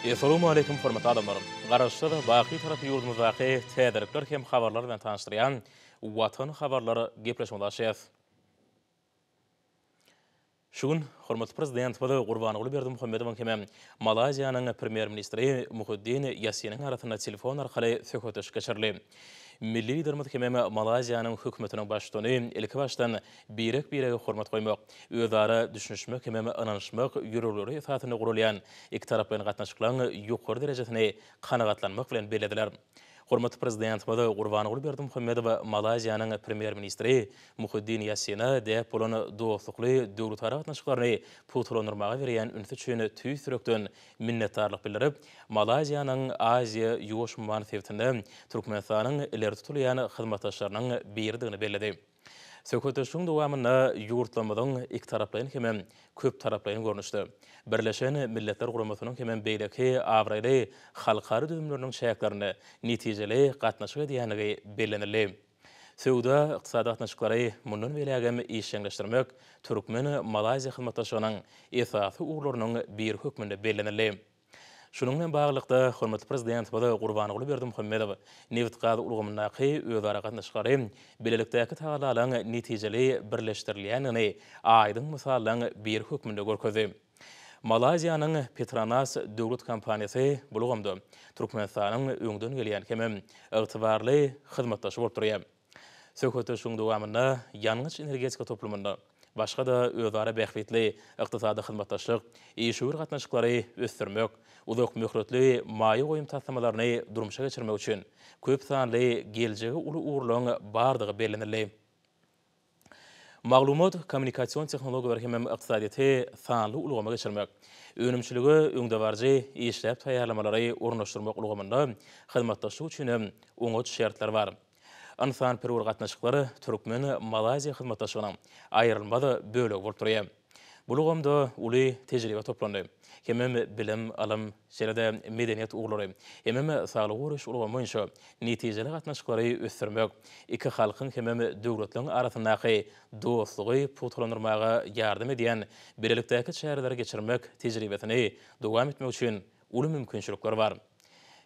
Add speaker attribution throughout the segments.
Speaker 1: Assalamu alaykum hormatly adamlarym. Garaşsyda baqy tarapy ýurdumyzdaky täzelikler hem habarlar bilen tanışdyrýan Watan habarlary gepleşmekdaşys. Şugun hormatly prezident Bodo Gurbanoğlu Berdimuhammedowyň hem Malaziýanyň premier ministri Muhiddin Yassiniň arasynda telefon arkaly söhbet geçirildi. Milli liderimiz hem Malaziýanyň hökümetiniň başçyny ilki başdan birek hormat goýmak, özara düşünüşmek hem ananyşmak ýüregleri esasyna gurulýan iki tarapyň gatnaşyklaryň ýokary derejesine kanagatlanmak bilen belediler. Hormatly prezident Bodo Gurbanoğlu Berdimuhammedow Malaziýanyň premier ministri Muhiddin Yassina däp bolan dostlukly döwletara gatnaşyklaryny putulandyrmaga berýän ünsü üçin tüý sürekden minnetdarlyk bildirip, Malaziýanyň Aziýa ýoş manifestinde Türkmenistanyň ileri tutulýan hyzmatdaşlarynyň birdigini belledi. Söhbetdeşiň dowamynda ýurtlamyň iki taraplaryň hem köp taraplaryň görnüşdi. Birleşen Milletler Guramasynyň hem beýleki awraýly halkary düzümleriniň şäherlerini netijeli gatnaşyk edýänligi bellenildi. Söwda ykdysady gatnaşyklary mundan welagem işleňleşdirmek Türkmen Malaziýa hyzmatdaşynyň esasy urlarynyň bir hökmünde bellenildi. Şunun bilen baglykda hormatly prezident Bodo Gurbanoğlu Berdimuhammedow Newitgady ulgamyndaky özara gatnaşyklary belelikdäki taýdanlaryň netijeli birleşdirilýänini aýdyň mysallaryň bir hökmünde görkezdi. Malaziýanyň Petronas döwlet kompaniýasy bulgamda Türkmenistanyň öňden gelýän hem ygtybarly hyzmatdaşy bolup durýar. Söhbetdeşiň dowamynda ýanyňyç energetika toplumynda başga da özara bähbetli ykdysady hyzmatdaşlyk, işgör gatnaşyklary ösdürmek, uzak möhretli maýy goýum taslamalaryny durmuşa geçirmek üçin köp sanly geljegi uly urlaryň bardygy bellenildi. Maglumat kommunikasiýon tehnologiýalary hem ykdysadyty sanly ulgama geçirmek, önümçiligi öňde barjy işläp taýýarlamalary ornaşdyrmak ulgamynda hyzmatdaşlyk üçin oňaç şertler bar. Ansan perwer gatnaşyklary Türkmen Malaziýa hyzmatdaşlygynyň aýrylmaz bölegi bolup durýar. Bu ulgamda uly tejribe toplandy. Hem bilim, alim, şeride medeniýet uglary, hem saglyk uruş ulgamy boýunça netijeli gatnaşyklary ösdürmek, iki halkyň hem döwletleriň arasyndaky dostlugy putulandyrmaga ýardym edýän belelikdäki şäherleri geçirmek tejribesini dowam etmek üçin uly mümkinçilikler bar.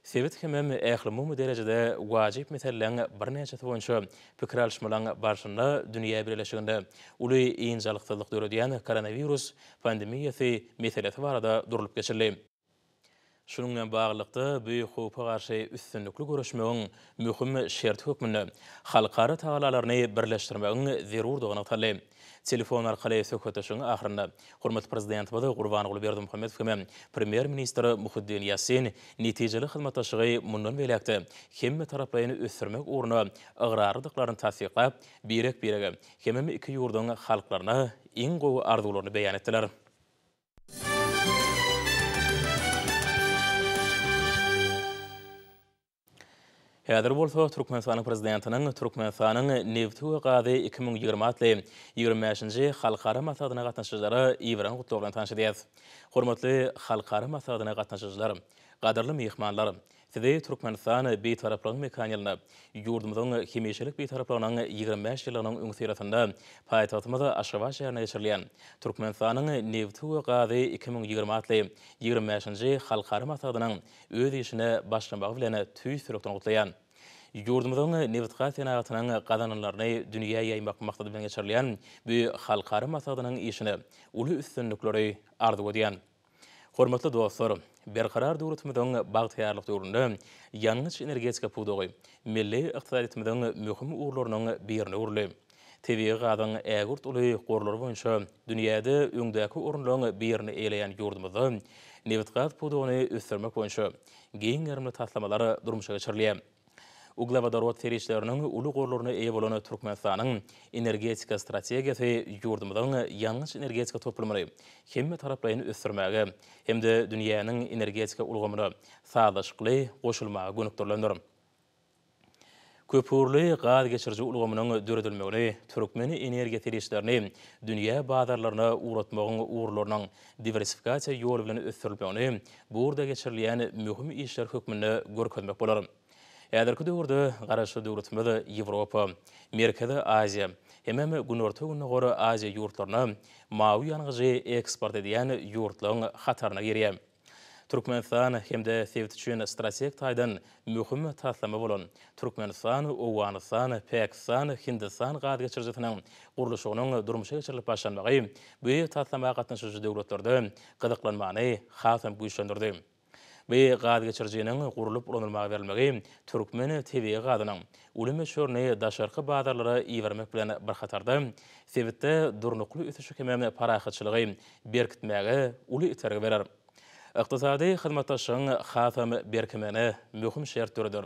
Speaker 1: Sewet hem ähli derejede wajyp meselelerini bir näçe boýunça pikir alşmalaryň barşynda dünýä birleşiginde uly ýynjalykçylyk döredýän koronavirus pandemiýasy meselesi barada durulup geçirildi. Şunun bilen baglykda büýük howpa garşy üstünlikli görüşmegiň möhüm şert hökmüne halkary taýdanlaryny birleşdirmegiň zerurdygyny talap. Telefon arkaly söhbetdeşiň ahyrynda hormatly prezident Bodo Gurbanoğlu Berdimuhammedow hem premier ministri Muhiddin Yassin netijeli hyzmatdaşlygy mundan welakda hemme taraplaryny ösdürmek ugruna ygradyklaryn tasdiqlap, birek hem iki ýurduň halklaryna iň gowy arzularyny beýan etdiler. Häzir bolsa Türkmenistanyň prezidentiniň Türkmenistanyň neft we gazy 2026-25-nji halkara maksadyna gatnaşyjylary iwran gutlaw bilen tanışdyrýar. Hormatly halkara maksadyna gatnaşyjylar, gaderli mehmanlar, sizi Türkmenistan beýtaraplyk mekaniýalyna ýurdumyzyň hemişelik beýtaraplagynyň 25 ýylynyň öňsýrasynda paýtagtymyzda Aşgabat şäherine geçirilýän Türkmenistanyň neft we gazy 2026-25-nji halkara maksadynyň öz işine başlamagy bilen tüý sürekden gutlaýan. Ýurdumyzyň neft gazynyň gazananlaryny dünýäge ýaýmak maksady bilen geçirilýän bu halkara maksadynyň işine uly üstünlikleri arzu edýän. Hormatly dostlar, berkarar döwletimiziň bagtyarlyk döwründe ýanyňyç energetika pudugy milli ykdysadyýetimiziň möhüm urlarynyň birini urly. Tebii gazyň ägurt uly gorlary boýunça dünýäde öňdäki orunlaryň birini eýleýän ýurdumyzda neft gaz pudugyny ösdürmek boýunça giň ýerli taslamalary durmuşa geçirilýär. Uglavodorod serişlerinin uly gorlaryna eýe bolan Türkmenistanyň energetika strategiýasy ýurdumyzyň ýanyňyç energetika toplumyny hemme taraplaryny ösdürmäge hemde dünýäniň energetika ulgamyna saglyşykly goşulmaga gönükdirlendir. Köpürli gaz geçirji ulgamynyň döredilmegini Türkmen energiýa serişlerini dünýä bazarlaryna uğratmagyň uğurlarynyň diversifikasiýa ýoly bilen ösdürilmegini burada geçirilýän möhüm işler hökmünde görkezmek bolar. Äderki döwürde garaşy döwletimiz Ýewropa, Merkezi Aziýa, hem günorta güne gora Aziýa ýurtlaryna mawy ýanygy eksport edýän ýurtlaryň hataryna girýär. Türkmenistan hemde sevtçün stratejik taydan mühim taslama bolan Türkmenistan, Owganistan, Pakistan, Hindistan gady geçirjetining guruluşynyň durmuşa geçirilip başlanmagy bu taslamaga gatnaşyjy döwletlerde gyzyklanmany hasam güýçlendirdi. Bu gady geçirjeniň gurulup ulanylmagy berilmegi Türkmen TV gadynyň ulamy şörne daşarky badarlara iýermek bilen bir hatarda sebitde durnukly üsüşi kemem parahatçylygy berkitmäge uly iterge berer. Iqtisadi hyzmatdaşyň hasam berkimeni mühim şert türüdür.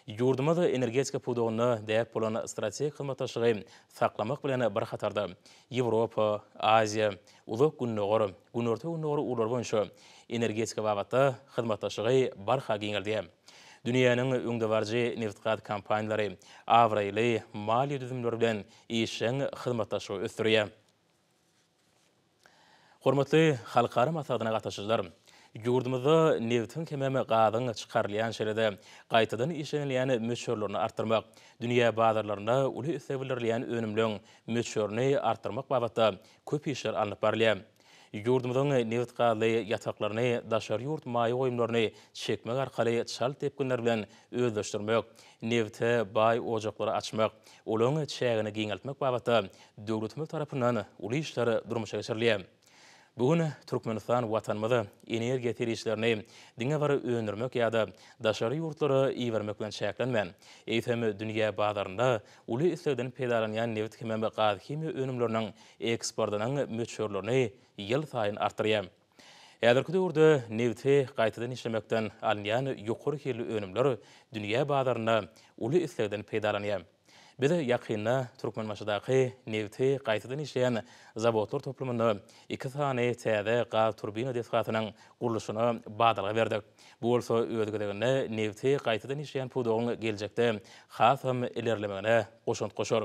Speaker 1: Yurdumyz energetika pudugyny däp bolan strategik hyzmatdaşlygy saklamak bilen bir hatarda Ýewropa, Aziya, uzak günnögor, günorta günnögor ular boýunça energetika babatda hyzmatdaşlygy barha giňeldi. Dünýäniň öňde barjy neft-gaz kompaniýalary awraýly maliýe düzümleri bilen işiň hyzmatdaşlygy ösdürýär. Hormatly halkara masagyna gataşyjylar, yurdumyzda neftin kememe gazyň çykarylýan şerede gaýtadan işlenilýän möçörlerini artdyrmak, dünýä bazarlaryna uly üsebirlerleýän önümlüň möçörni artdyrmak babatda köp işler alınıp barylýar. Yurdumyzyň neft gazy ýataklaryny, daşary ýurt maýy goýumlaryny çekmek arkaly çal tepkinler bilen özleşdirmek, nefte baý ojaklary açmak, olaň çägini giňeltmek babatda döwletimiz tarapyndan uly işler durmuşa geçirilýär. Bugün Türkmenistan watanmyzy energiýa terişlerini diňe bary öňürmek ýa-da daşary ýurtlary iýermek bilen çäklenmän. Eýsem dünýä bazarynda uly islegden peýdalanýan neft kememe gaz kimya önümleriniň eksportynyň möçörlerini ýyl saýyn artdyrýar. Häzirki döwürde nefti gaýtadan işlemekden alynýan ýokary kirli önümler dünýä bazaryna uly islegden peýdalanýar. Biz ýakynda Türkmenmaşydaky nefti gaýtadan işleýän zawodlar toplumyny 2 sany täze gaz turbina desgatynyň guruluşyna badalga berdik. Bu bolsa öwrügedegine nefti gaýtadan işleýän pudugyň geljekde hasam ilerlemegine goşunt goşar.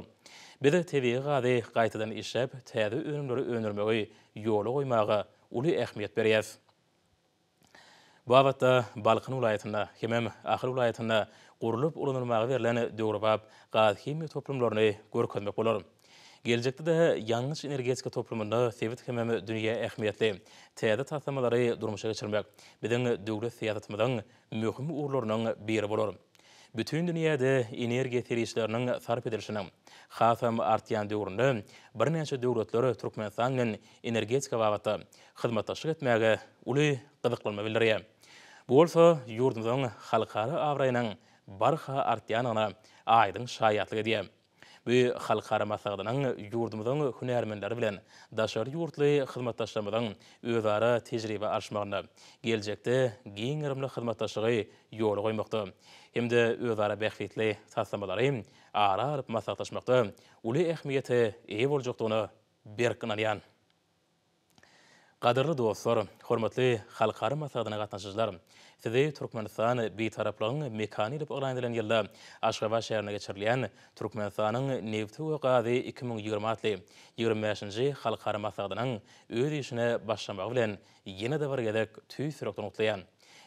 Speaker 1: Biz tebii gazy gaýtadan işlep täze önümleri öňürmegi ýoly goýmagy uly ähmiýet berýär. Bu abatda Balkyn vilayatynda, hemem Ahir vilayatynda gurulup ulanylmagy berilen döwrebap gaz kimya toplumlaryny görkezmek bolar. Geljekde de ýalňyş energetika toplumynda sebit hemem dünýä ähmiýetli täze taslamалary durmuşa geçirmek biziň döwlet syýasatymyzyň möhüm urlarynyň biri bolar. Bütün dünýäde energiýa terişleriniň sarp edilişiniň hasam artýan döwründe bir näçe döwletler Türkmenistan bilen energetika babatda hyzmatdaşlyk etmäge uly gyzyklanma bildirýär. Bu bolsa ýurdumyzyň halkara awraýynyň barha artýanyna aýdyň şaýatlygy diýär. Bu halkara masagynyň ýurdumyzyň hünärmenleri bilen daşary ýurtly hyzmatdaşlarymyzyň özara tejribe alşmagyna, geljekde giň ýerimli hyzmatdaşlygy ýoly goýmakda, hemde özara bähfitli taslamalary ara masagdaşmakda uly ähmiýete eýe boljakdygyny berkinalýan. Gaderli dostlar, hormatly halkara masagyna gatnaşyjylar, sizi Türkmenistan beýtaraplagyň mekani diýip öňlendilen ýylda Aşgabat şäherine geçirilýän Türkmenistanyň nefti we gazy 2026-25-nji halkara masagynyň öz işine başlamagy bilen ýene-de bir gezek tüýsürekden utlaýan.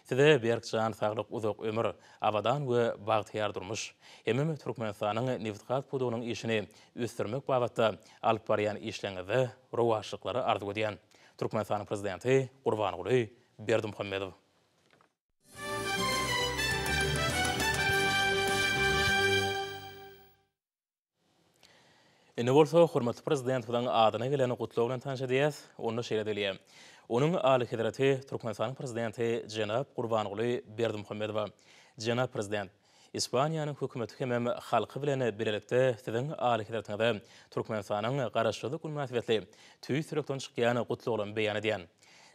Speaker 1: Size berkjan saglyk, uzak ömür, abadan we bagtyar durmuş. Hemem Türkmenistanyň neft-gaz pudugynyň işini üstürmek babatda alyp barýan işleňizi rowaşlyklary arzuw edýän. Türkmenistan prezidenti Gurbanoğlu Berdimuhammedow. Ene bolsa hormatly prezident bilen adyna gelen gutlaw bilen tanış edýäs, onu şeýle edilýär. Onuň aly hedraty Türkmenistan prezidenti Jenap Gurbanoğlu Berdimuhammedow. Jenap prezident, İspaniýanyň hökümeti hemem halky bilen birlikde siziň aly hedratyňyzda Türkmenistanyň garaşlyk münasibetli tüýsürekden çykýan gutlawlaryny beýan edýän.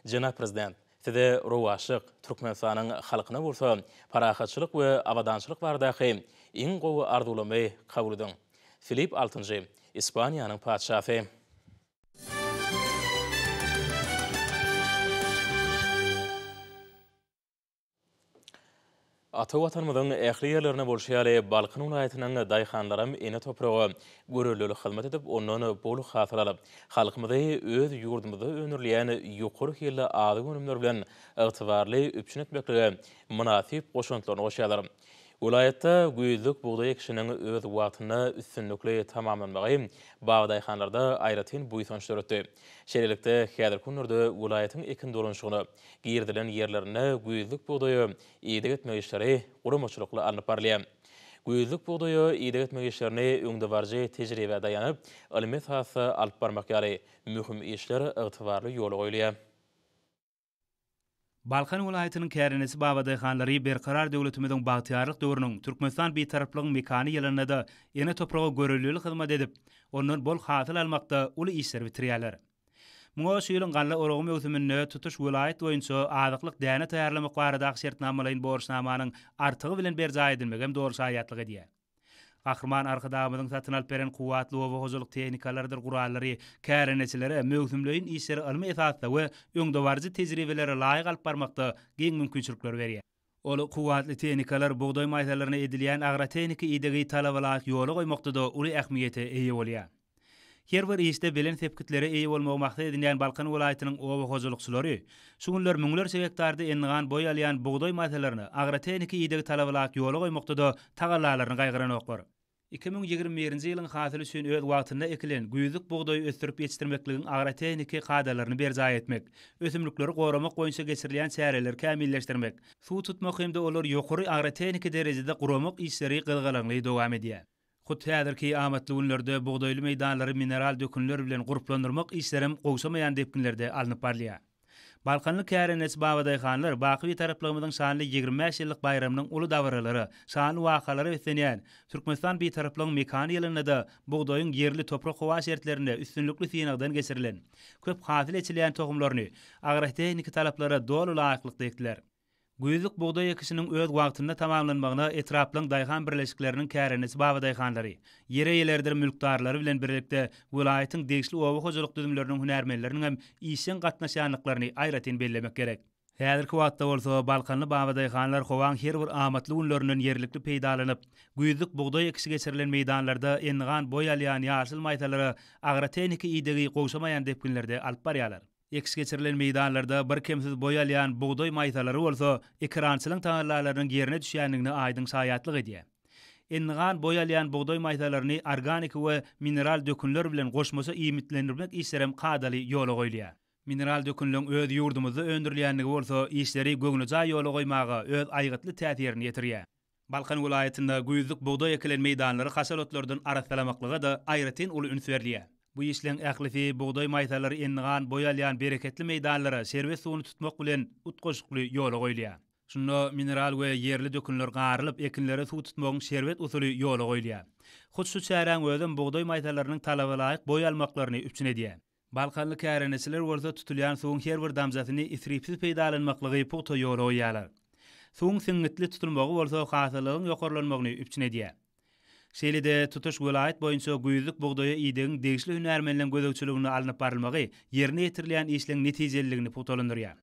Speaker 1: Jenap prezident, size rowaşlyk Türkmenistanyň halkyna bolsa parahatçylyk we abadançylyk baradaky iň gowy arzulamy kabul ediň. Filip 6-njy İspaniýanyň padşafy. Ata watanymyzyň ähli ýerlerine bolşýaly Balkyn vilayatynyň daýhanlarym ene topragy görelili hyzmat edip, ondan bol hasıl alyp, halkymyzy öz ýurdumyzda öňürleýän ýokary kirli ady önümler bilen ygtybarly üpçün etmekligi münasip goşuntlaryny goşýarlar. Ulayetta güýzlük buğday ekişiniň öz wagtyna üstünlükli tamamlanmagy bagdaýhanlarda aýratyn buýsan şöretdi. Şeýlelikde häzir günlerde ulaýatyň ekin dolanşygyny girdilen ýerlerine güýzlük buğdaýy ýygyp etmek işleri guramaçylykly alınıp barylýar. Güýzlük buğdaýy ýygyp etmek işlerini öňde barjy tejribe daýanyp, ilmi sahasy alyp barmak ýaly mühim işler ygtybarly ýoly goýulýar.
Speaker 2: Balkan vilayatynyň kärenesi babadyhanlary berkarar döwletimiziň bagtyarlyk döwrüniň Türkmenistan betaraplygyň mekany ýylynda da ene topraga görelýüli hyzmat edip, ondan bol hasyl almakda uly işler bitirýärler. Muňa şeýlen galla orogy mewsüminde tutuş vilayat boýunça azyklyk däne taýýarlamak barada şertnamalaryň borçnamanyň artygy bilen berja edilmegi hem dogry şaýatlyk edýär. Ahirman arkadamyzyň satyn alyp beren kuwatly we hozurlyk tehnikalardyr gurallary, käreneçilere mewsümleýin işleri ilmi esasda we öňde barjy tejribelere laýyk alyp barmakda giň mümkinçilikler berýär. Ol kuwatly tehnikalar buğday maýdalaryna edilýän agrotehnika ýygy talabalaryk ýoly goýmakda da uly ähmiýete eýe bolýar. Her bir işde bilen sepkitlere eýe bolmagy maksat edilýän Balkan vilayatynyň owa hozurlukçylary şu günler müňlerçe hektarda endigan boy alýan buğday maýdalaryny agrotehnika ýygy talabalaryk ýoly goýmakda da tagallalaryny gaýgyran oklar. 2021-nji ýylyň hasyly üçin öz wagtynda ekilen güýzlük buğdaýy ösdürip ýetişdirmekligiň agrotehnika kadrlaryny berja etmek, ösümlikleri goramak boýunça geçirilýän çäreler kämilleşdirmek, suw tutmak hemde olar ýokary agrotehnika derejede guramak işleri gylgalanly dowam edýär. Hut häzirki amatly günlerde buğdaýly meýdanlary mineral dökünler bilen guruplandyrmak işlerim gowşamaýan depkinlerde alınıp barylýar. Balkanly kärenesi babadyhanlar baky taraplygymyzyň şanly 25 ýyllyk bayramynyň uly dawralary, şanly wakalary ösenýän Türkmenistan betaraplygyň mekany ýylynda da buğdaýyň yerli toprak howa şertlerinde üstünlükli synagdan geçirilen, köp hasyl etilýän tohumlaryny agrotehnika talaplary dolu laýyklyk diýdiler. Güýzlük buğday ekişiniň öz wagtynda tamamlanmagyna etraplaryň daýhan birleşikleriniň kärenesi babadyhanlary, ýere ýerlerdir mülkdarlary bilen birlikde vilayatyň degişli owa hojuluk düzümleriniň hünärmenleriniň hem işin gatnaşanlyklaryny aýratyn bellemek gerek. Häzirki wagtda bolsa Balkanly babadyhanlar howaň her bir amatly günlerinden yerlikli peýdalanyp, güýzlük buğday ekişi geçirilen meýdanlarda endigan boy alýan ýaşyl maýdalary agrotehnika ýygy gowşamaýan depkinlerde alyp barýarlar. Ekis geçirilen meýdanlarda bir kemsiz boy alýan buğday maýdalary bolsa, ekrançylyň taýýarlalarynyň ýerine düşýänligini aýdyň şaýatlyk edýär. Endigan boy alýan buğday maýdalaryny organik we mineral dökünler bilen goşmasa iýmitlendirmek işlerem kadaly ýola goýulýar. Mineral dökünlüň öz ýurdumyzda öndürilýänligi bolsa, işleri göňüňe ýola goýmaga öz aýgytly täsirini ýetirýär. Balkan vilayatynda güýzlük buğday ekilen meýdanlary hasalatlardan araslamaklyga da aýratyn uly üns berilýär. Bu işleň ählifi buğday maýdalary endigan boy alýan bereketli meýdanlara serwet suwuny tutmak bilen utgoşukly ýola goýulýar. Şunda mineral we yerli dökünler garylyp ekinlere suw tutmagyň serwet usuly ýola goýulýar. Hut şu çäräň özüm buğday maýdalarynyň talaba laýyk boy almaklaryny üpçün edýär. Balkanly kärenesiler bolsa tutulýan suwuň her bir damzatyny isripsiz peýdalanmaklygy puta ýola goýýarlar. Suwuň siňitli tutulmagy bolsa hasylygyň ýokarlanmagyny üpçün edýär. Şeýlede tutuş vilayat boýunça güýzlük buğdaýy ýygyň degişli hünärmenliň gözegçiligini alınıp barylmagy ýerine ýetirilýän işleň netijeligini putolandyrýar.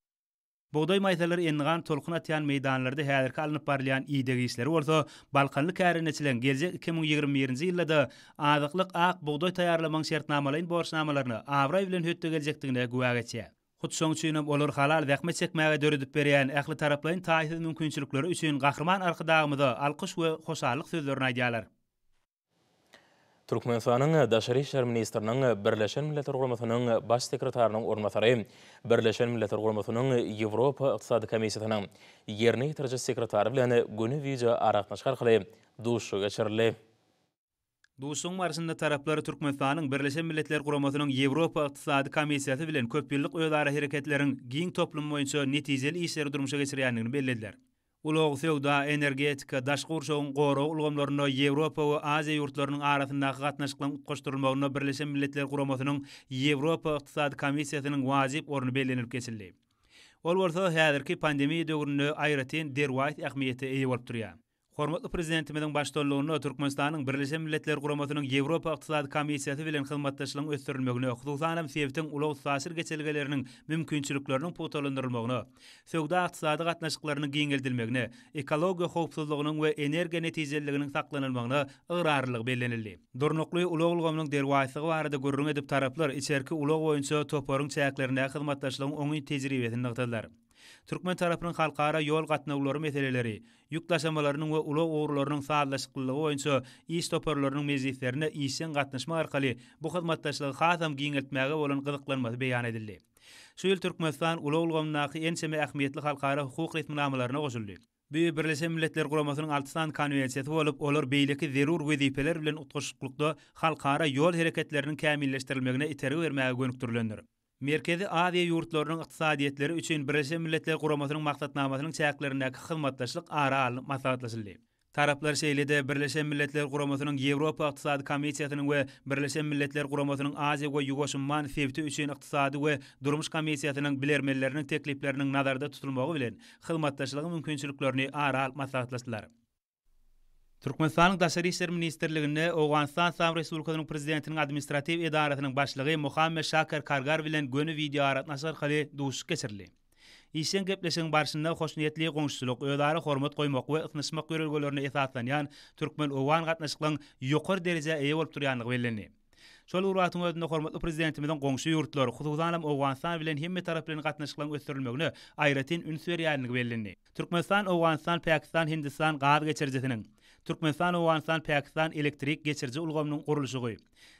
Speaker 2: Buğday maýdalary endigan tolkun atýan meýdanlarda häzirki alınıp barylýan ýygy işleri bolsa, Balkanly kärenesilen geljek 2021-nji ýylda azyklyk ak buğday taýýarlamaň şertnamalaryň borçnamalaryny awray bilen hötde geljekdigine güwag etýär. Hut şoň üçin olar halal zähmet çekmäge döredip berýän ähli taraplaryň taýsir mümkinçilikleri üçin gahryman arkadagymyza alkyş we hoşallyk sözlerini aýdýarlar.
Speaker 1: Türkmenistanyň Daşary işler ministriniň Birleşen Milletler Guramasynyň baş sekretarynyň ornatary, Birleşen Milletler Guramasynyň Ýewropa Ykdysady Komissiýasynyň ýerine ýetirjek sekretary bilen güni video aratnaşyk arkaly duşu geçirildi.
Speaker 2: Duşuň barşynda taraplar Türkmenistanyň Birleşen Milletler Guramasynyň Ýewropa Ykdysady Komissiýasy bilen köp ýyllyk özara hereketleriň giň toplum boýunça netijeli işleri durmuşa geçirýänligini bellädiler. Ulug sowda, energetika, daşky urşagyň goraw ulgamlaryna Ýewropa we Aziýa ýurtlarynyň arasyndaky gatnaşyklaryň goşdurulmagyna Birleşen Milletler Guramasynyň Ýewropa Ykdysady Komissiýasynyň wajyp orny bellenip geçildi. Ol bolsa häzirki pandemiýa döwründe aýratyn derwagt ähmiýete eýe bolup durýar. Hormatly prezidentimiziň başçylygyna Türkmenistanyň Birleşen Milletler Guramasynyň Ýewropa Ykdysady Komissiýasy bilen hyzmatdaşlygyň ösdürilmegine, hususan sebäpden ulug täsir geçelgeleriniň mümkinçilikleriniň putolandyrylmagyna, sowda ykdysady gatnaşyklarynyň giňeldilmegine, ekologiýa howpsuzlygynyň we energiýa netijeliginiň saklanylmagyna ygyrarlyk bellenildi. Durnukly ulug ulgamynyň derwagtlygy barada görüň edip taraplar içerki ulug boýunça toparyň çäklerinde hyzmatdaşlygyň oňy tejribesini nykdylar. Türkmen tarapynyň halkara ýol gatnawlary meseleleri, ýük taşamalarynyň we ulag ogurlarynyň saatlaşyklygy boýunça iş toparlarynyň mezgitlerine isen gatnaşma arkaly bu hyzmatdaşlygy hasam giňeltmäge bolan gyzyklanmasy beýan edildi. Şu ýyl Türkmenistan ulag ulgamnaky enseme ähmiýetli halkara hukuk ritminamalaryna goşuldy. Birleşen Milletler Guramasynyň 6 konwensiýasy bolup, olar beýleki zerur wezipeler bilen utgaşyklyda halkara ýol hereketleriniň kämilleşdirilmegine iterik bermäge gönükdirilendir. Merkezi Aziýa ýurtlarynyň ykdysadyetleri üçin Birleşen Milletler Guramasynyň maksatnamasynyň çäklerindäki hyzmatdaşlyk ara alynıp maslahatlaşyldy. Taraplar şeýlede Birleşen Milletler Guramasynyň Ýewropa Ykdysady Komisiýasynyň we Birleşen Milletler Guramasynyň Aziýa we Ýugoşunman sebti üçin ykdysady we durmuş komisiýasynyň bilermeleriniň teklipleriniň nazarda tutulmagy bilen hyzmatdaşlygy mümkinçiliklerini ara alyp maslahatlaşdylar. Türkmenistanyň Daşary işler ministrliginde Owganistan Sam Respublikasynyň prezidentiniň administrativ edarasynyň başlygy Muhammed Şakir Kargar bilen göni video aratnaşy arkaly duşuş geçirildi. İşin gepleşiň barşynda hoşniýetli goňşuluk, özara hormat goýmak we ysnyşmak görelgelerini esaslanýan türkmen owan gatnaşyklaryň ýokary derejede eýe bolup durýanlygy bellendi. Şol urwatyň özünde hormatly prezidentimiziň goňşy ýurtlary, hususan Owganistan bilen hemme taraplaryň gatnaşyklaryň ösdürilmegine aýratyn üns berýänligi bellendi. Türkmenistan, Owganistan, Pakistan, Hindistan gaz geçirjesiniň Türkmenistan, Owganistan, Pakistan elektrik geçirji ulgamynyň gurulşy,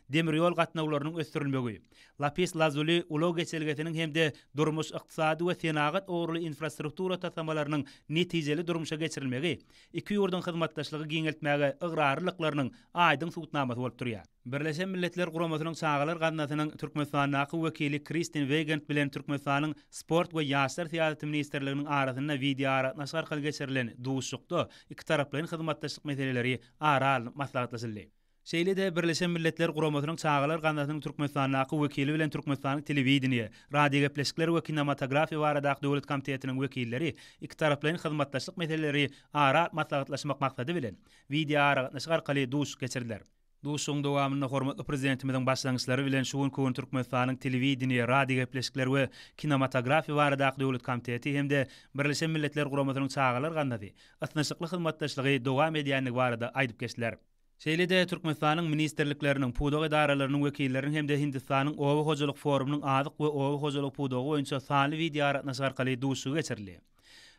Speaker 2: demir ýol gatnawlarynyň ösdürilmegi, lapis lazuli ulag geçirgetiniň hemde durmuş ykdysady we senagat ogurly infrastruktura tasamalarynyň netijeli durmuşa geçirilmegi, iki ýurdun hyzmatdaşlygy giňeltmäge ıgrarlyklarynyň aýdyň subutnamasy bolup durýar. Birleşen Milletler Guramasynyň çağalar gatnaşynyň Türkmenistanyň wekili Kristin Wegand bilen Türkmenistanyň sport we ýaşlar syýasaty ministrliginiň arasynda video aratnaşy arkaly geçirilen duşukda iki taraplaryň hyzmatdaşlyk meseleleri ara alyp maslahatlaşyldy. Şeýlede Birleşen Milletler Guramasynyň çağalar gatnaşynyň Türkmenistanyň wekili bilen Türkmenistanyň telewizioniýa, radio gepleşikleri we kinematografiýa barada döwlet komitetiniň wekilleri iki taraplaryň hyzmatdaşlyk meseleleri ara maslahatlaşmak maksady bilen video aratnaşy arkaly duşuş geçirdiler. Duşuň dowamyny hormatly prezidentimiziň başlangyçlary bilen şuwun köwün Türkmenistanyň telewizioniýa, radio gepleşikleri we kinematografiýa barada döwlet komiteti hemde Birleşen Milletler Guramasynyň çağalar gatnaşy, ysnyşykly hyzmatdaşlygy dowam edýänligi barada aýdyp geçdiler. Şeýlede Türkmenistanyň ministrlikleriniň, pudak edaralarynyň wekilleriniň hemde Hindistanyň Owa Hojalyk forumynyň adyk we Owa Hojalyk pudagy boýunça sanly video aratnaşy arkaly duşuş geçirildi.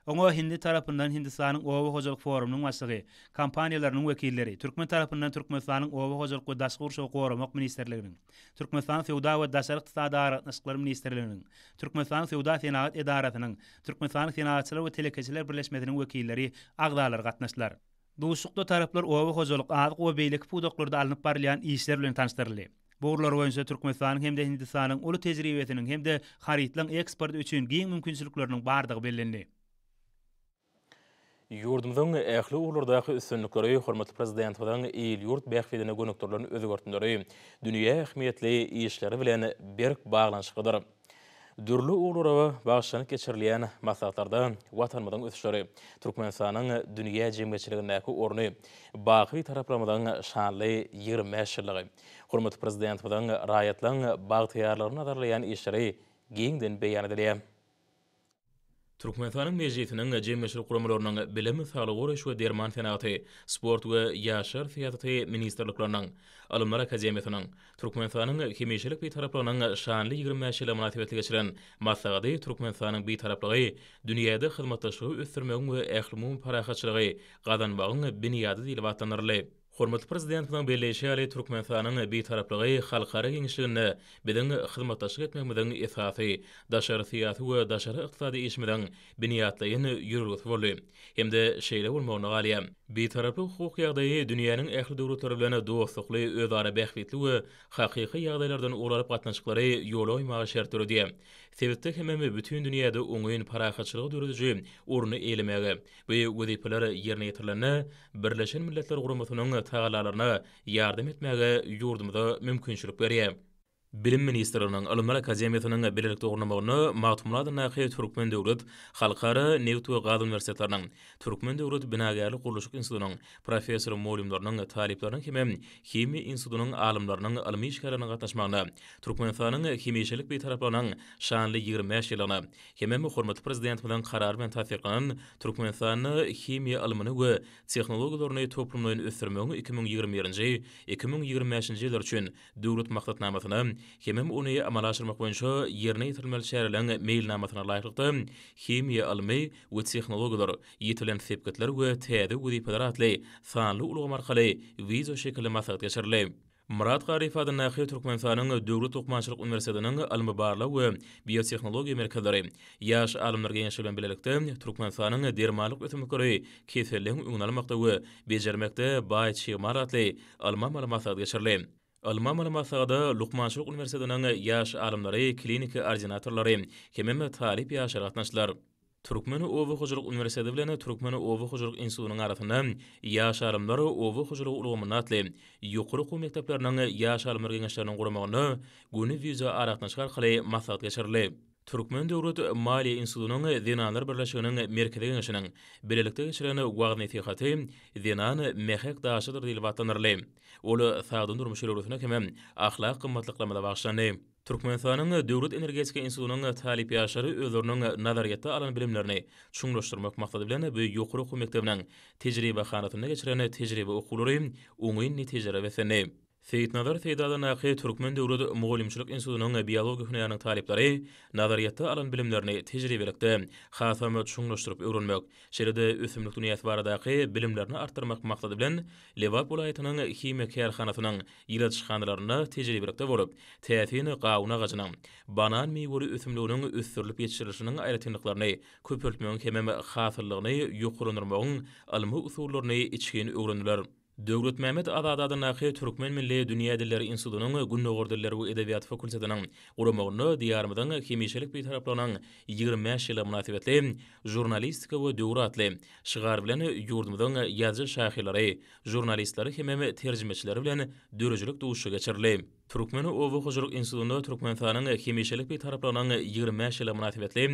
Speaker 2: Oňa Hindi tarapyndan Hindistanyň Owa Hojalyk forumynyň başlygy, kompaniýalarynyň wekilleri, Türkmen tarapyndan Türkmenistanyň Owa Hojalyk we Daşky urşagy goramak ministrliginiň, Türkmenistan Sewda we Daşary ykdysady aratnaşyklary ministrliginiň, Türkmenistan Sewda senagat edarasynyň, Türkmenistan Senagatçylar we Telekeçiler birleşmesiniň wekilleri agdalar gatnaşdylar. Duşukda taraplar Owa Hojalyk adyk we beýleki pudaklarda alınıp barýan işler bilen tanışdyryldy. Bu urlar boýunça Türkmenistanyň hemde Hindistanyň uly tejribesiniň hemde haritlaň eksport üçin giň mümkinçilikleriniň bardygy bellendi.
Speaker 1: Ýurdumyzyň ähli urlardaky üstünlikleri hormatly prezidentimiziň il ýurt bähfidine gönükdirlerini özgörtünleri, dünýä ähmiýetli işleri bilen berk baglanyşygydyr. Dürlü uğurlara bağışlanıp geçirilen maslahatlarda vatanımızın ötüşleri, Türkmenistanyň dünýä jemgyýetçiligindäki orny, baky taraplarymyň şanly 25 ýyllygy. Hormatly prezidentimiziň raýatlaryň bagtyarlaryny nazarlayan işleri giňden beýan edilýär. Türkmenistanyň mejlisiniň jemgyýetçilik guramalarynyň bilim sağlygy we derman senaty, sport we ýaşar syýasaty ministrlikläriniň, Alymlar Akademiýasynyň, Türkmenistanyň hemişelik bir taraplarynyň şanly 25 ýyl münasibetli geçiren maslahaty Türkmenistanyň bir taraplygy, dünýäde hyzmatdaşlygy ösdürmegiň we ählimuň parahatçylygy gazanmagyň biniýady diýilip atlanyrly. Hormatly prezidentimiň belleşýäli Türkmenistanyň bir taraplygy halkara giňişliginde biziň hyzmatdaşlyk etmegimiziň esasy, daşary syýasy we daşary ykdysady işimiziň biniýatlaryny ýürgüsü boldy. Hemde şeýle bolmagyna galýar. Bir taraply hukuk ýagdaýy dünýäniň ähli döwletleri bilen dostlukly, özara bähfitli we hakyky ýagdaýlardan ularyp gatnaşyklary ýol oýmagy şert edildi. Sebäpde hemme bütün dünýäde oňyň parahatçylygy dörediji urny eýlemegi we wezipeler ýerine ýetirilenine Birleşen Milletler Guramasynyň tagalarlaryna ýardam etmege ýurdumyza mümkinçilik berýär. Bilim Ministrliginiň Alymlar Akademiýasynyň bilelikde ognamagyny Mahtumlady Nahy Türkmen Döwlet Halkara Neft we Gaz Universitetleriniň, Türkmen Döwlet Binagerlik Gurulşyk Institutynyň professor molimlarynyň talipleriniň hem Himi Institutynyň alymlarynyň almy işgärlerine gatnaşmagyna, Türkmenistanyň hemiýeçilik bir taraplarynyň şanly 25 ýylyna, hem hormatly prezidentimiziň karary bilen tasdiklanan Türkmenistanyň hemiýa alymy we tehnologiýalaryny toplumlaryň ösdürmegi 2021-2025-nji ýyllar üçin döwlet maksatnamasyny hemem onu amala aşırmak boýunça ýerine ýetirilmeli şäherleň meýilnamasyna laýykly himiýa almy we tehnologiýalar, ýetilen sepketler we täze wezipler atly sanly ulgam arkaly wizo şekilde maksat geçirildi. Murat Garif adına Nahiye Türkmenistanyň Döwlet Okmançylyk Uniwersitetining Almybarlyk we Biotehnologiýa merkezleri ýaş alymlar geňeşi bilen bilelikde Türkmenistanyň dermalyk ötümlikleri keselliň öňünalmakda we bejermekde baý çygmar atly alma malumatlary geçirildi. Alma malumatlary Lukmançylyk Uniwersitetining ýaş alymlary, klinik ordinatorlary, hemem talip ýaşar gatnaşdylar. Türkmen Owy Hojulyk Uniwersiteti bilen Türkmen Owy Hojulyk Institutynyň arasynda ýaş alymlar Owy Hojulyk ulgamyny atly ýokary okuw mekdepleriniň ýaş alymlar geňeşleriniň guramagyny güni wiza aratnaşyk arkaly maksat geçirildi. Türkmen Döwlet Maliýe Institutynyň Zenanlar Birleşiginiň merkezi geňeşiniň bilelikde geçiren wagtny etihaty Zenan mehek daşydyr diýilip atlanyrly. Ol sagdyn durmuş ýolgusyna hemem ahlak gymmatlyklamada bagşlandy. Türkmenistanyň Döwlet Energetika Institutynyň talip ýaşary özleriniň nazariyetde alan bilimlerini çuňlaşdyrmak maksady bilen bu ýokary okuw mektebiniň tejribe hanatyna geçiren tejribe okulary oňy netijeler berdi. Seyitnazar Seýdady Naky Türkmen Döwlet Mugallimçilik Institutynyň biologiýa hünäriniň talipleri nazariyetde alan bilimlerini tejribelikde hasamy çuňlaşdyryp öwrenmek, şeride ösümlik dünýäsi baradaky bilimlerini artdyrmak maksady bilen Lewap welaýatynyň himiýa kärhanasynyň ýylatçyhanlaryna tejribelikde bolup, täsini gawuna gaçynyň banan meýweli ösümliginiň ösdürilip ýetiştirilişiniň aýratynlyklaryny köpeltmegiň hemem hasyllygyny ýokurundyrmagyň almy usullaryny içgin öwrendiler. Döwlet Mehmet Azad Naky Türkmen Milli Dünýä Dilleri Institutynyň Günnäwür Dilleri we Edebiýat Fakultetiniň guramagyny diýarymyzyň hemiýeçilik beýtaraplanyň 25 ýyly münasibetli jurnalistika we döwratly şygar bilen ýurdumyzyň ýazgy şahylary, jurnalistlary hemem terjimeçileri bilen dörejlik duşy geçirildi. Türkmen Owy Hojulyk Institutyny Türkmenistanyň hemiýeçilik beýtaraplanyň 25 ýyly münasibetli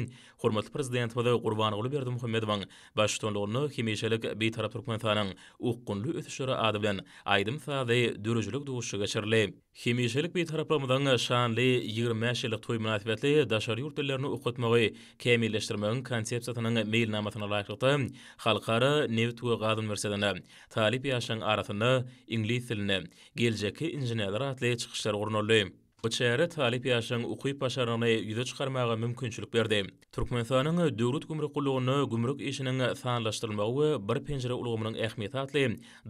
Speaker 1: hormatly prezident we Gurbanyň Berdimuhammedowyň başçylygyny hemiýeçilik beýtarap Türkmenistanyň ukgunly ösüşleri ady bilen aýdym sady dörejlik duşy geçirildi. Hemiýeçilik beýtaraplamyzyň şanly 25 ýyllyk toý münasibetli daşary ýurt dillerini okutmagy, kämilleşdirmegiň konsepsiýasynyň meýilnamasyna laýykly halkara Neft we Gaz Uniwersitetiне talip ýaşaryň arasynda ingliz dilini, geljekki injenerler atly çykyşlar gurnuldy. Bu çäre talip ýaşaryň ukyp başaryny ýüze çykarmaga mümkinçilik berdi. Türkmenistanyň döwlet gümrük gullugyny gümrük işiniň sanlaşdyrylmagy we bir penjere ulgamynyň ähmiýeti atly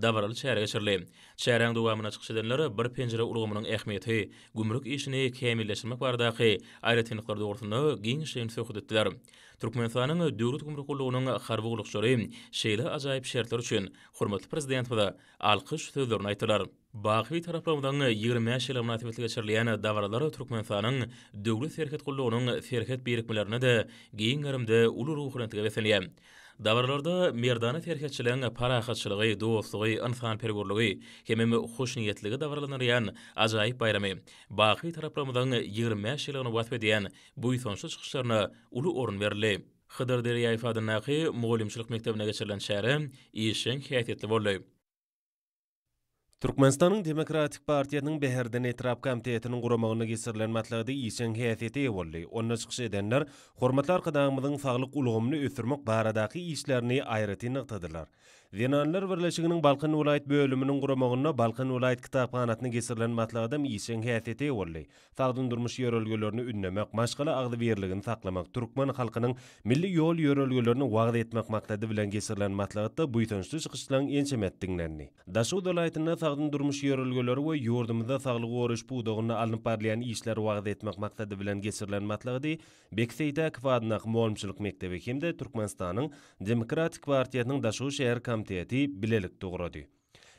Speaker 1: dabarly çäre geçirildi. Çäreň dowamyna çykyş edenler bir penjere ulgamynyň ähmiýeti, gümrük işini kämilleşdirmek baradaky aýratynlyklar dogrusynda giňişen söhbet etdiler. Türkmenistanyň döwlet gümrük gullugynyň harby gulukçary şeýle ajaýyp şertler üçin hormatly prezident we alkyş sözlerini aýtdylar. Baky taraplamydan 25 ýyl münasibetli geçirilýän dawarlar Türkmenistanyň döwlet serket gullugynyň serket birikmelerini de giňerimde uly ruhlantyga beselýär. Dawarlarda merdana serketçiligiň parahatçylygy, dostlugy, insanperwerligi, hemem hoşniýetligi dawarlanýan ajaýyp bayramy. Baky taraplamydan 25 ýylyny wasp edýän bu ýsonçy çykyşlaryna uly orun berildi. Hydyr Derýäýew adynaky Mugallimçilik mektebine geçirilen şäher işiň häsiýetli boldy.
Speaker 3: Türkmenistanyň Demokratik Partiýasynyň Beherden Etrap Komitetiniň guramagyna geçirilen matlagdy işiň häsiýeti boldy. Onda çykyş edenler hormatly arkadaşymyzyň saglyk ulgamyny ösürmek baradaky işlerini aýratyn nyktadylar. Zenanlar Birleşiginiň Balkan Welaýat bölüminiň guramagyna Balkan Welaýat kitapxanasyna geçirilen matlagda işiň häsiýeti boldy. Sagdyn durmuş ýörelgelerini ünlemek, maşgala agdy berligini saklamak, türkmen halkynyň milli ýol ýörelgelerini wagt etmek maksady bilen geçirilen matlagda bu ýetişli çykyşlaryň ençemetdiglerini. Daşy welaýatyna sagdyn durmuş ýörelgeleri we ýurdumyzda saglyk goruş budagyny alınıp barlayan işler wagt etmek maksady bilen geçirilen matlagdy Bekseydak Vadnak Mugallimçilik mektebi hemde Türkmenistanyň Demokratik Partiýasynyň Daşy şäher komiteti bilelik dogrady.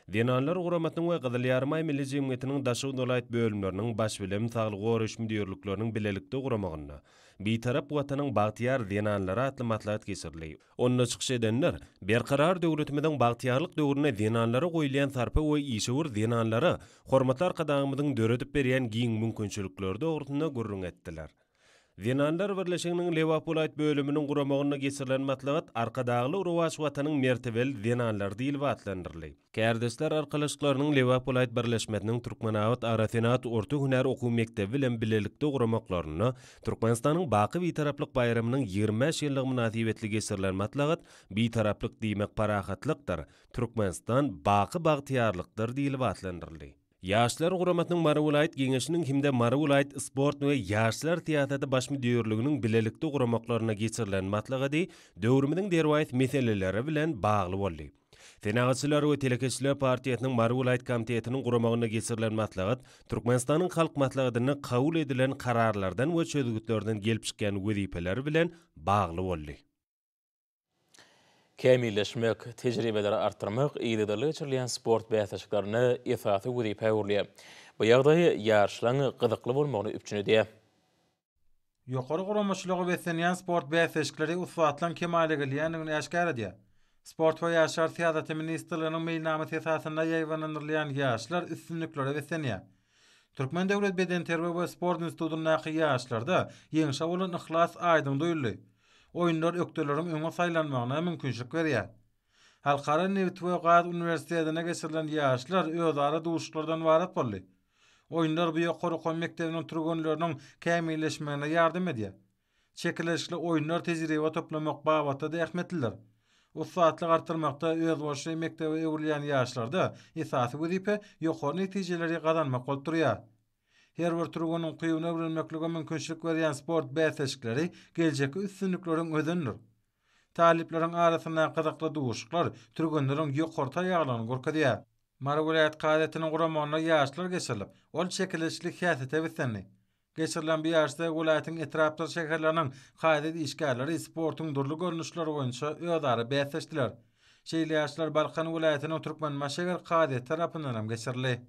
Speaker 3: Zenanlar guramatynyň we Gyzylýarmay milli jemgyýetiniň Daşy welaýat bölümleriniň baş bilim saglyk goruş müdürlükleriniň bilelikde guramagyna beýtarap watanyň bagtyar zenanlara atly matlagat geçirildi. Onda çykyş edenler berkarar döwletimiziň bagtyarlyk döwrüne zenanlara goýulan sarpy we işewir zenanlara hormatly arkadaşymyzyň döredip berýän giň mümkinçilikleri dogrusynda gurrun etdiler. Zenanlar Birleşiginiň Lewap welaýat bölüminiň guramagyna geçirilen matlagat arkadagly Urwaş watanyň mertebeli zenanlar diýilip atlandyryldy. Kärdesler arkalaşyklarynyň Lewap welaýat birleşmesiniň Türkmenawat Arasenat orta hünär okuw mektebi bilen bilelikde guramaklaryny Türkmenistanyň baky beýtaraplyk bayramynyň 25 ýyllyk münasibetli geçirilen matlagat beýtaraplyk diýmek parahatlykdyr. Türkmenistan baky bagtyarlykdyr diýilip atlandyryldy. Yaşlar Guramatının Marıvulayt Geňeşiniň himde Marıvulayt sport we yaşlar teatrda baş müdürliginiň bilelikde guramaklarına geçirilen matlagady döwrümiň derwayt meseleleri bilen bagly boldy. Tenagatçylar we Telekeçiler Partiýasynyň Marıvulayt komitetiniň guramagyna geçirilen matlagat Türkmenistanyň halk matlagadyna kabul edilen kararlardan we çözgütlerden gelip çykan wezipeleri bilen bagly boldy.
Speaker 1: Kämilleşmek, tejribeleri artdyrmak, ýygydyly geçirilen sport bäsleşiklaryny esasy wezipe urlýar. Bu ýagdaý ýarşlaryň gyzykly bolmagyny üpçünedi.
Speaker 4: Ýokary guramaçylygy beslenýän sport bäsleşikleri usatlan kemale gelýändigini aşkar edýär. Sport we ýaşlar siýasaty ministrliginiň meýilnamasy esasynda ýaýwanlandyrylýan ýaşlar üstünliklere beslenýär. Türkmen Döwlet Beden Terbiýe we Sport Institutynyň ýaşlarda ýeňşe bolan ihlas aýdyň duýuldy. Oýunlar ökdeleriň öňe saýlanmagyna mümkinçilik berýär. Halkara Nevt we Gaz Uniwersitetine geçirilen ýaşlar özara duşlardan warat boldy. Oýunlar bu ýokary mektebiniň türgenleriniň kämilleşmegine ýardym edýär. Çekileşikli oýunlar tejribe toplamak babatda da ähmetliler. Usatlyk artyrmakda öz boşy mektebe öwrülýän ýaşlarda esasy wezipe ýokary netijeleri gazanmak bolup durýar. Her bir türgünün kıyığına öwrenmeklige mümkinçilik berýän sport bäsleşikleri geljekki üstünlikleriň özündir. Talipleriň arasyna gyzykly duşuklar türgenleriň ýokary taýaglaryny görkezýär. Marıvulayt gazetiniň guramagyna ýaşlar geçirilip, ol çekileşikli häsiýete beslendi. Geçirilen bir ýaşda welaýatyň etrapdaky şäherleriniň gaýda işgärleri sportyň durly görnüşleri boýunça özara bäsleşdiler. Şeýle ýaşlar Balkan welaýatynyň Türkmenmaşeger gazetleri tarapyndan geçirildi.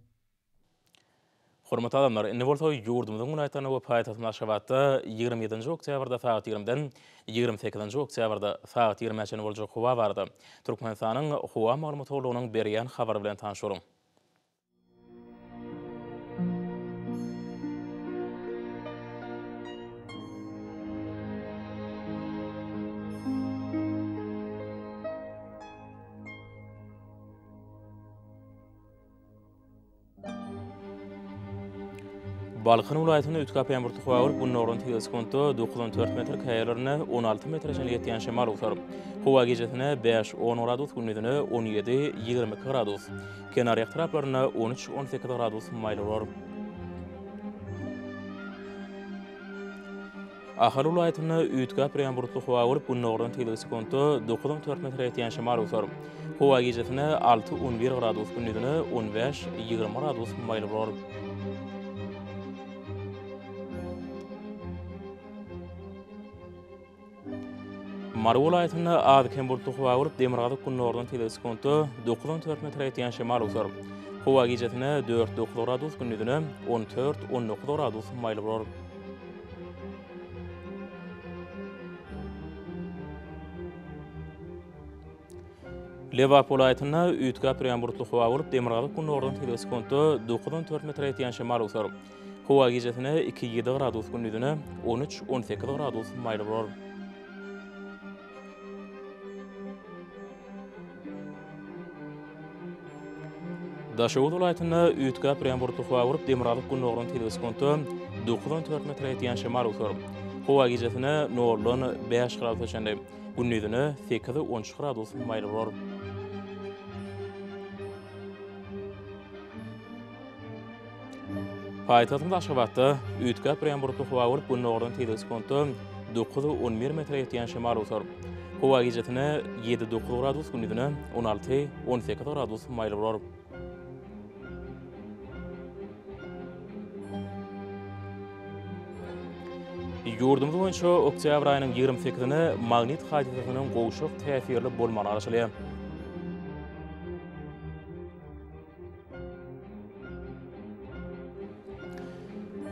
Speaker 1: Hormatly adamlar, indi bolsa ýurdumyzyň Munaýtany we paýtagtyň Aşgabatda 27-nji oktýabrda saat 20-den 28-nji oktýabrda saat 20-de boljak howa bardy. Türkmenistanyň howa maglumatlarynyň berýän habary bilen tanşurum. Balkan welaýatynyň Ütkap ýamburty howa bu norun teleskopda 94 metr kaýalarına 16 metrejen ýetýän şemal utar. Howa gejesine 5-10 gradus, gündüzine 17-20 gradus. Kenar ýatraplaryna 13-18 gradus maýly bolar. Ahar welaýatyny Ütkap ýamburty howa bu norun teleskopda 94 metr ýetýän şemal utar. Howa gejesine 6-11 gradus, gündüzine 15-20 gradus maýly bolar. Marıvulaytyny Adkemburtly howa borup Demirgazyk günnordan teleskopda 94 metr ýetýän şemal utar. Howa gejesine 4-9 gradus, gündüzine 14-19 gradus maýly bolar. Lewap welaýatyna Ütkap ýamburtly howa borup Demirgazyk günnordan teleskopda 94 metr ýetýän şemal utar. Howa gejesine 2-7 gradus, gündüzine 13-18 gradus maýly bolar. Daşowut welaýatyna Ütkap ýamburtly howa borup Demirgazyk günnordan teleskopda 94 metr ýetýän şemal utar. Howa gejesine 0-5 gradus geçende, gündüzine 8-13 gradus maýly bolar. Paýtagtyň Aşgabatda Ütkap ýamburtly howa borup günnordan teleskopda 9-11 metr ýetýän şemal utar. Howa gejesine 7-9 gradus, gündüzine 16-18 gradus maýly bolar. Ýurdumyz boýunça oktyabr aýynyň 28-ine magnit hadisasynyň gowşuk täsirli bolmagy araşdyrylýar.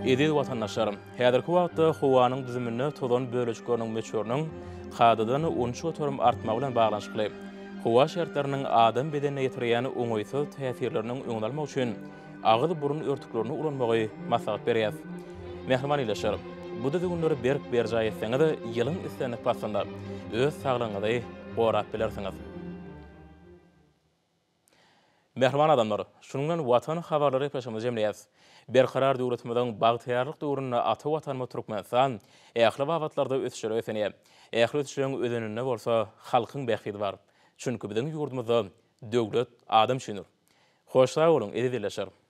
Speaker 1: Edil watandaşlar, häzirki wagtda howanyň düzümine tozan bölejikleriniň möçörüniň hadadan 13 götürüm artmagy bilen baglanşykly. Howa şertleriniň adam bedenine ýetirýän oňoýsuz täsirleriniň öňelmek üçin agyz burun örtüklerini ulanmagy maslahat berýär. Mehriman ýylaşar. Bu da günleri berk berjay etseňiz de ýylyň islenip basanda öz saglygyňyzy gorap bilersiňiz. Mehriman adamlar, şunuň bilen watan habarlary peşimize jemleýäs. Berkarar döwletimiziň bagtyarlyk döwrüne ata watanmy Türkmenistan ähli wagtlarda ösüşleri ösenýär. Ähli ösüşleriň özenine bolsa halkyň bäxti bar. Çünki biziň ýurdumyzda döwlet adam şunur. Hoş sag bolun, edilýär.